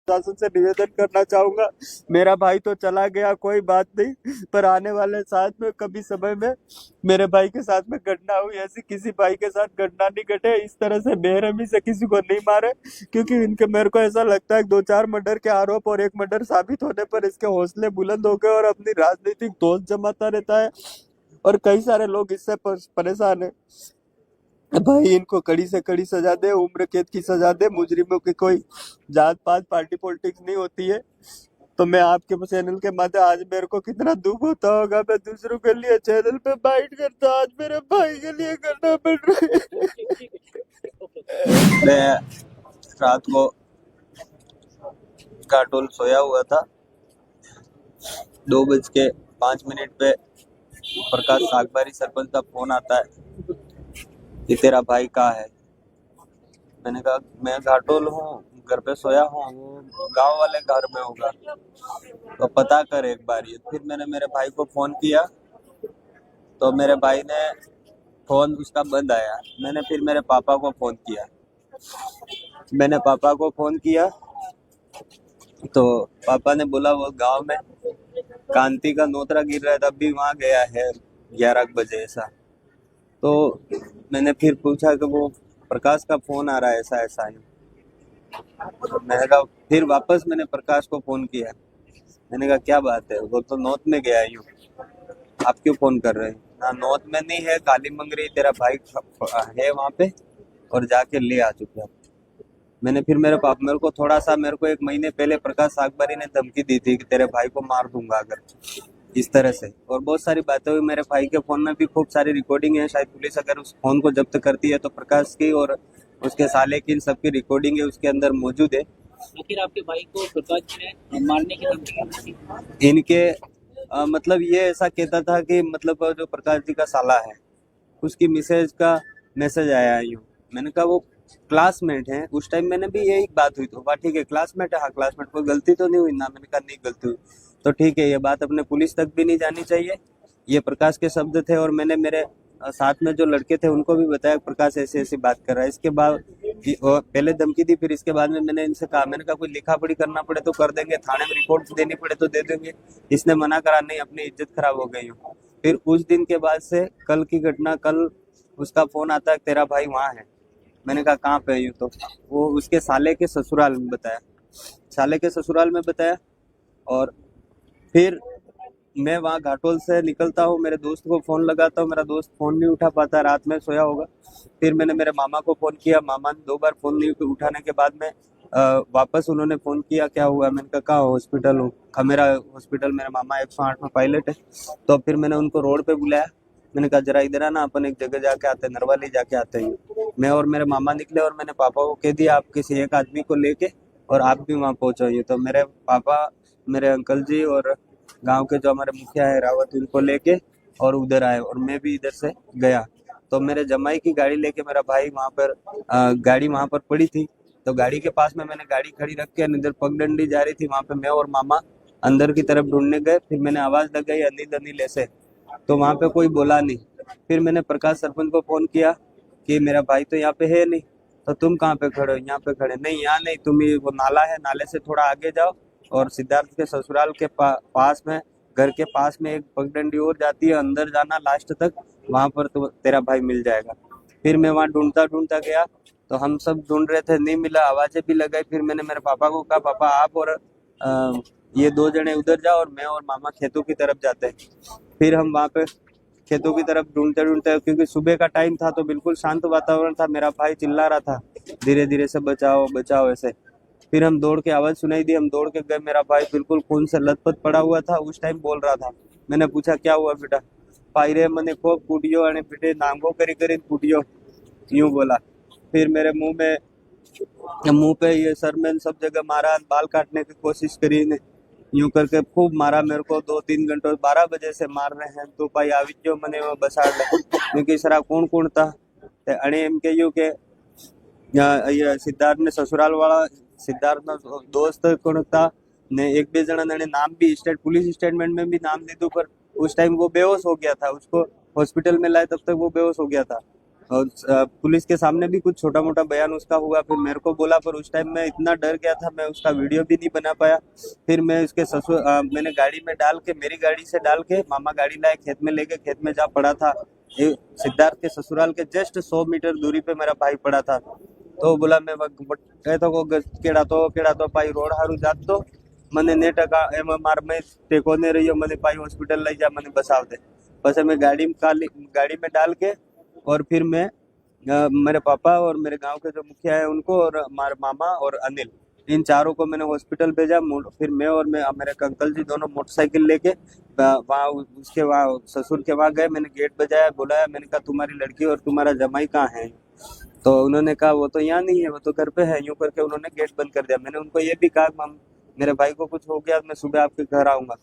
प्रशासन से निवेदन करना चाहूंगा, मेरा भाई तो चला गया कोई बात नहीं, पर आने वाले साथ में कभी समय में मेरे भाई के साथ में घटना हुई ऐसी किसी भाई के साथ घटना नहीं घटे, इस तरह से बेरहमी से किसी को नहीं मारे, क्योंकि इनके मेरे को ऐसा लगता है कि 2-4 मर्डर के आरोप और एक मर्डर साबित होने पर इसके हौसले बुलंद हो गए और अपनी राजनीतिक दोस्त जमाता रहता है और कई सारे लोग इससे परेशान है। भाई इनको कड़ी से कड़ी सजा दे, उम्र कैद की सजा दे, मुजरिमों की कोई जात पात पार्टी पॉलिटिक्स नहीं होती है। तो मैं आपके चैनल के माध्यम, आज मेरे को कितना दुख होता होगा, मैं दूसरों के लिए चैनल पे बाइट करता, आज मेरे भाई के लिए करना पड़ रहा है। मैं रात को काटोल सोया हुआ था, 2:05 पे प्रकाश सागबारी सरपंच का फोन आता है कि तेरा भाई कहाँ है। मैंने कहा मैं घाटोल हूँ, घर पे सोया हूँ, वो गांव वाले घर में होगा, तो पता कर एक बार। ये फिर मैंने मेरे भाई को फोन किया, तो मेरे भाई ने फोन उसका बंद आया। मैंने फिर मेरे पापा को फोन किया, तो पापा ने बोला वो गांव में कांति का नोतरा गिर रहा है, तब भी वहां गया है 11 बजे ऐसा। तो मैंने फिर पूछा कि वो प्रकाश का फोन आ रहा है ऐसा ऐसा है। तो मैंने कहा, फिर वापस मैंने प्रकाश को फोन किया, मैंने कहा क्या बात है, वो तो नौत में गया यूं, आप क्यों फोन कर रहे हैं? ना नौत में नहीं है, काली मंगरी तेरा भाई है वहां पे और जाके ले आ चुका। मैंने फिर मेरे को थोड़ा सा, मेरे को 1 महीने पहले प्रकाश सागबारी ने धमकी दी थी कि तेरे भाई को मार दूंगा अगर, इस तरह से, और बहुत सारी बातें हुई। मेरे भाई के फोन में भी खूब सारी रिकॉर्डिंग है, शायद पुलिस अगर उस फोन को जब्त करती है तो प्रकाश की और उसके साले की, इन सबकी रिकॉर्डिंग है उसके अंदर मौजूद है। आखिर आपके भाई को प्रकाश जी ने मारने की धमकी दी थी? इनके मतलब ये ऐसा कहता था कि मतलब जो प्रकाश जी का साला है उसकी मिसेज का मैसेज आया यूं। मैंने कहा वो क्लासमेट है, उस टाइम मैंने भी यही बात हुई, तो बात ठीक है क्लासमेट है, हाँ क्लासमेट, कोई गलती तो नहीं हुई ना? मैंने कहा नहीं गलती हुई, तो ठीक है, ये बात अपने पुलिस तक भी नहीं जानी चाहिए। ये प्रकाश के शब्द थे और मैंने मेरे साथ में जो लड़के थे उनको भी बताया प्रकाश ऐसी ऐसी बात कर रहा है। इसके बाद पहले धमकी दी, फिर इसके बाद में मैंने इनसे कहा, मैंने कहा कोई लिखा पढ़ी करना पड़े तो कर देंगे, थाने में रिपोर्ट देनी पड़े तो दे देंगे। इसने मना करा, नहीं अपनी इज्जत खराब हो गई हो। फिर उस दिन के बाद से कल की घटना, कल उसका फोन आता है तेरा भाई वहां है। मैंने कहा कहाँ पे है? तो वो उसके साले के ससुराल में बताया, और फिर मैं वहाँ घाटोल से निकलता हूँ, मेरे दोस्त को फ़ोन लगाता हूँ, मेरा दोस्त फ़ोन नहीं उठा पाता, रात में सोया होगा। फिर मैंने मेरे मामा को फ़ोन किया, मामा ने 2 बार फ़ोन नहीं उठाने के बाद में वापस उन्होंने फ़ोन किया, क्या हुआ? मैंने कहा कहाँ हॉस्पिटल हूँ, खमेरा हॉस्पिटल, मेरा मामा 108 में पायलट है। तो फिर मैंने उनको रोड पे बुलाया, मैंने कहा जरा इधर आना, अपन एक जगह जाके आते हैं, नरवाली जाके आते हैं। मैं और मेरे मामा निकले और मैंने पापा को कह दिया आप किसी एक आदमी को लेके और आप भी वहाँ पहुँचो। तो मेरे पापा, मेरे अंकल जी और गांव के जो हमारे मुखिया है रावत, उनको लेके और उधर आए और मैं भी इधर से गया। तो मेरे जमाई की गाड़ी लेके मेरा भाई वहाँ पर गाड़ी वहाँ पर पड़ी थी, तो गाड़ी के पास में मैंने गाड़ी खड़ी रख के इधर पगडंडी जा रही थी, वहाँ पे मैं और मामा अंदर की तरफ ढूंढने गए। फिर मैंने आवाज़ लगाई अनिल अनिल ऐसे, तो वहाँ पे कोई बोला नहीं। फिर मैंने प्रकाश सरपंच को फ़ोन किया कि मेरा भाई तो यहाँ पे है नहीं, तो तुम कहाँ पे खड़े हो? यहाँ पे खड़े, नहीं यहाँ नहीं, तुम ये वो नाला है, नाले से थोड़ा आगे जाओ और सिद्धार्थ के ससुराल के पास में, घर के पास में एक पगडंडी और जाती है, अंदर जाना लास्ट तक, वहाँ पर तो तेरा भाई मिल जाएगा। फिर मैं वहाँ ढूंढता ढूंढता गया, तो हम सब ढूंढ रहे थे, नहीं मिला, आवाज़ें भी लगाई। फिर मैंने मेरे पापा को कहा पापा आप और ये 2 जने उधर जाओ और मैं और मामा खेतों की तरफ जाते हैं। फिर हम वहाँ पे खेतों की तरफ ढूंढते ढूंढते, क्योंकि सुबह का टाइम था तो बिल्कुल शांत वातावरण था, मेरा भाई चिल्ला रहा था धीरे धीरे से बचाओ बचाओ ऐसे। फिर हम दौड़ के, आवाज़ सुनाई दी, हम दौड़ के गए, मेरा भाई बिल्कुल खून से लथपथ पड़ा हुआ था, उस टाइम बोल रहा था। मैंने पूछा क्या हुआ बेटा? पायरे मने खूब कूटियो अने पीटे नांगो करी करी कूटियो, यूं बोला। फिर मेरे मुंह पे ये सर में सब जगह मारा, बाल काटने की कोशिश करी ने, यूं करके खूब मारा मेरे को। 2-3 घंटों 12 बजे से मार रहे हैं, तो भाई આવી ગયો મને બસાડ લે, क्योंकि सरा कौन कौन था ते अणे एम कह्યું કે सिद्धार्थ ने ससुराल वाला, सिद्धार्थ ना दोस्त कोण था ने 1-2 जना ने नाम भी पुलिस स्टेटमेंट में भी नाम दीधું, पर उस टाइम वो बेहोश हो गया था, उसको हॉस्पिटल में लाए तब तक वो बेहोश हो गया था। और पुलिस के सामने भी कुछ छोटा मोटा बयान उसका हुआ, फिर मेरे को बोला, पर उस टाइम मैं इतना डर गया था, मैं उसका वीडियो भी नहीं बना पाया। फिर मैं उसके ससुर मैंने गाड़ी में डाल के, मेरी गाड़ी से डाल के मामा गाड़ी लाए, खेत में लेके, खेत में जा पड़ा था। सिद्धार्थ के ससुराल के जस्ट 100 मीटर दूरी पे मेरा भाई पड़ा था। तो बोला मैं कहता को केड़ा तो पाई रोड हारू जात तो મને ને ટકા એમાં માર મેં ટેકો ને રહ્યો, મને પાई हॉस्पिटल લઈ जा, મને बसाव दे। बस मैं गाड़ी में डाल के, और फिर मैं मेरे पापा और मेरे गांव के जो मुखिया है उनको, और हमारे मामा और अनिल, इन चारों को मैंने हॉस्पिटल भेजा। फिर मैं और मेरे अंकल जी दोनों मोटरसाइकिल लेके वहाँ उसके वहाँ ससुर के वहाँ गए। मैंने गेट बजाया, बुलाया, मैंने कहा तुम्हारी लड़की और तुम्हारा जमाई कहाँ है? तो उन्होंने कहा वो तो यहाँ नहीं है, वो तो घर पे है। यूं करके उन्होंने गेट बंद कर दिया। मैंने उनको ये भी कहा माम मेरे भाई को कुछ हो गया, मैं सुबह आपके घर आऊंगा।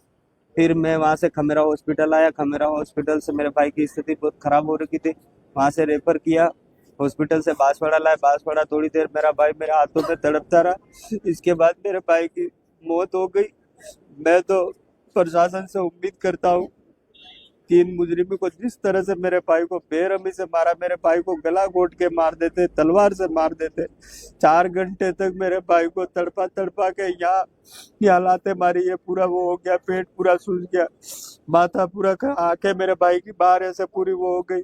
फिर मैं वहाँ से खमेरा हॉस्पिटल आया। खमेरा हॉस्पिटल से मेरे भाई की स्थिति बहुत खराब हो रखी थी, वहाँ से रेफर किया। हॉस्पिटल से बांसवाड़ा लाया। बांसवाड़ा थोड़ी देर मेरा भाई मेरे हाथों में तड़पता रहा। इसके बाद मेरे भाई की मौत हो गई। मैं तो प्रशासन से उम्मीद करता हूँ कि इन मुजरिमों को जिस तरह से मेरे भाई को बेरहमी से मारा, मेरे भाई को गला घोट के मार देते, तलवार से मार देते। 4 घंटे तक मेरे भाई को तड़पा तड़पा के यहाँ लाते मारी। ये पूरा वो हो गया, पेट पूरा सूज गया, माथा पूरा, आंखें मेरे भाई की बाहर ऐसे पूरी वो हो गई।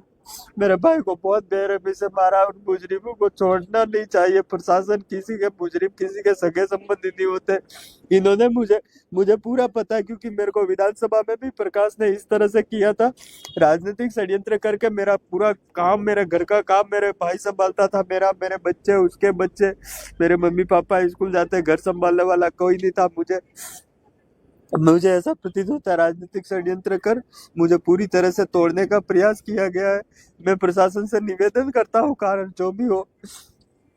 मेरे भाई को बहुत बेरहमी से मारा। उन मुजरिमों को छोड़ना नहीं चाहिए। प्रशासन किसी के मुजरिम किसी के सगे संबंधी नहीं होते। इन्होंने मुझे पूरा पता है, क्योंकि मेरे को विधानसभा में भी प्रकाश ने इस तरह से किया था, राजनीतिक षड्यंत्र करके। मेरा पूरा काम, मेरे घर का काम मेरे भाई संभालता था। मेरे बच्चे, उसके बच्चे, मेरे मम्मी पापा स्कूल जाते, घर संभालने वाला कोई नहीं था। मुझे ऐसा प्रतीत होता है राजनीतिक षड्यंत्र कर मुझे पूरी तरह से तोड़ने का प्रयास किया गया है। मैं प्रशासन से निवेदन करता हूँ, कारण जो भी हो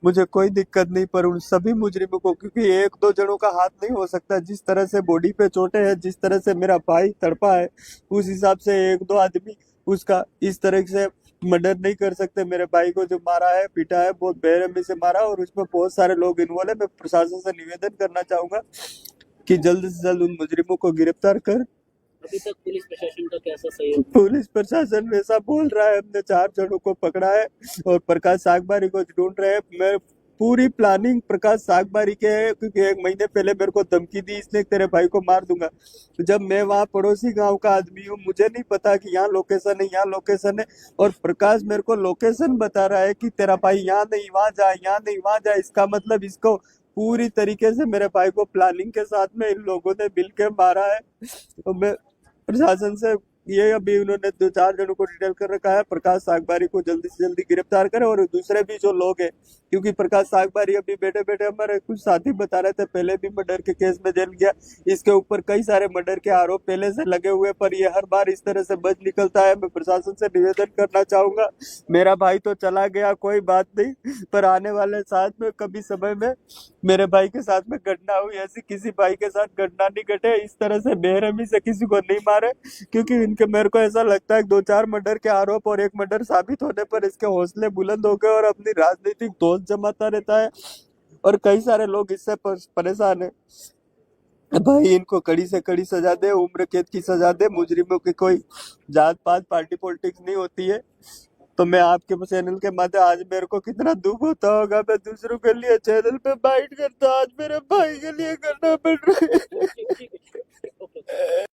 मुझे कोई दिक्कत नहीं, पर उन सभी मुजरिमों को, क्योंकि 1-2 जनों का हाथ नहीं हो सकता। जिस तरह से बॉडी पे चोटें हैं, जिस तरह से मेरा भाई तड़पा है, उस हिसाब से 1-2 आदमी उसका इस तरह से मर्डर नहीं कर सकते। मेरे भाई को जो मारा है, पीटा है, बहुत बेरहमी से मारा, और उसमें बहुत सारे लोग इन्वॉल्व है। मैं प्रशासन से निवेदन करना चाहूंगा कि जल्द से जल्द उन मुजरिमों को गिरफ्तार कर। अभी तक पुलिस प्रशासन का कैसा सहयोग? पुलिस प्रशासन वैसा बोल रहा है, हमने 4 जनों को पकड़ा है और प्रकाश सागबारी को ढूंढ रहे हैं। मैं पूरी प्लानिंग प्रकाश सागबारी के है, क्योंकि 1 महीने पहले मेरे को धमकी दी, इसने तेरे भाई को मार दूंगा। जब मैं वहाँ पड़ोसी गांव का आदमी हूँ, मुझे नहीं पता कि यहाँ लोकेशन है, यहाँ लोकेशन है, और प्रकाश मेरे को लोकेशन बता रहा है कि तेरा भाई यहाँ नहीं वहाँ जा, यहाँ नहीं वहाँ जा। इसका मतलब इसको पूरी तरीके से मेरे भाई को प्लानिंग के साथ में इन लोगों ने मिल के मारा है। तो मैं प्रशासन से ये, अभी उन्होंने 2-4 जनों को डिटेल कर रखा है, प्रकाश सागबारी को जल्दी से जल्दी गिरफ्तार करें। और दूसरे भी जो लोग हैं, क्योंकि प्रकाश सागबारी अभी बैठे बैठे हमारे कुछ साथी बता रहे थे, पहले भी मर्डर के केस में जेल गया। इसके ऊपर कई सारे मर्डर के आरोप पहले से लगे हुए, पर ये हर बार इस तरह से बच निकलता है। मैं प्रशासन से निवेदन करना चाहूंगा, मेरा भाई तो चला गया, कोई बात नहीं, पर आने वाले साथ में कभी समय में मेरे भाई के साथ में घटना हुई, ऐसी किसी भाई के साथ घटना नहीं घटे। इस तरह से बेरहमी से किसी को नहीं मारे, क्योंकि इनके, मेरे को ऐसा लगता है 2-4 मर्डर के आरोप और 1 मर्डर साबित होने पर इसके हौसले बुलंद हो गए और अपनी राजनीतिक दोस्त जमाता रहता है, और कई सारे लोग इससे परेशान है। भाई इनको कड़ी से कड़ी सजा दे, उम्र कैद की सजा दे। मुजरिमों की कोई जात पात पार्टी पॉलिटिक्स नहीं होती है। तो मैं आपके चैनल के माध्यम, आज मेरे को कितना दुख होता होगा, मैं दूसरों के लिए चैनल पे बाइट करता, आज मेरे भाई के लिए करना पड़ रहा है।